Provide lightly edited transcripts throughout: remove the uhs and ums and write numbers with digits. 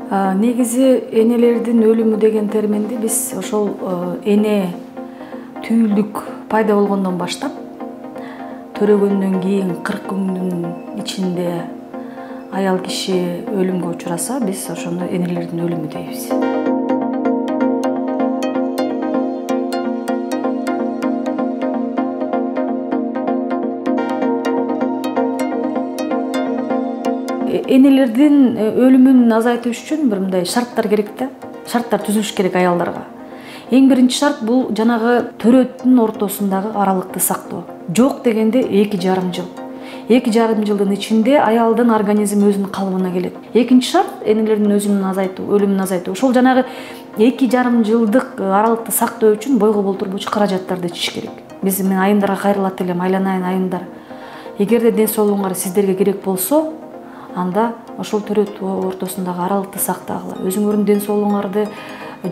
Негизи энелердин өлүмү деген терминди биз ошол эне түйүлдүк пайда болгондон баштап төрөгөндөн кийин 40 күндүн ичинде аял киши өлүмгө учураса, биз ошону энелердин өлүмү дейбиз. Энелердин өлүмүн азайтыш үчүн бир мындай шарттар керек да. Шарттар түзүлүш керек аялдарга. Эң биринчи шарт бул жанагы төрөттүн ортосундагы аралыкты сактоо. Жок дегенде 2,5 жыл. 2,5 жылдын ичинде аялдын организми өзүнүн калыбына келет. Экинчи шарт энелердин өлүмүн азайтуу. Ошол жанагы 2,5 жылдык аралыкты сактоо үчүн бойго болтурбочу каражаттарды ичиш керек. Мен айымдарга кайрылат элем, айланайын айымдар. Эгерде ден соолугуңар сиздерге керек болсо, анда ошол төрөт ортосундагы аралыкты сактагыла. Өзүңөрдүн ден соолугуңарды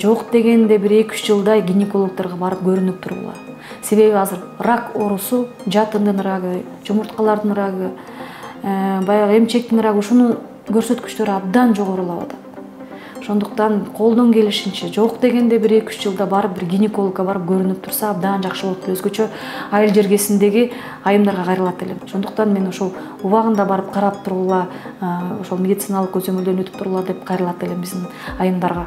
жок дегенде бир 2-3 жылдай гинекологдорго барып көрүнүп тургула. Себеби азыр рак оорусу, жатындын рагы, жумурткалардын рагы, баягы эмчектин рагы ушунун көрсөткүчтөрү абдан жогорулап атат. Ошондуктан колдон келишинче жок дегенде бир 2-3 жылда барып бир гинекологко барып көрүнүп турса абдан жакшы болот. Өзгөчө айыл жергесиндеги айымдарга кайрылат элем. Ошондуктан мен ошол убагында барып карап тургула, ошол медициналык көзөмөлдөн өтүп тургула деп кайрылат элем биздин айымдарга.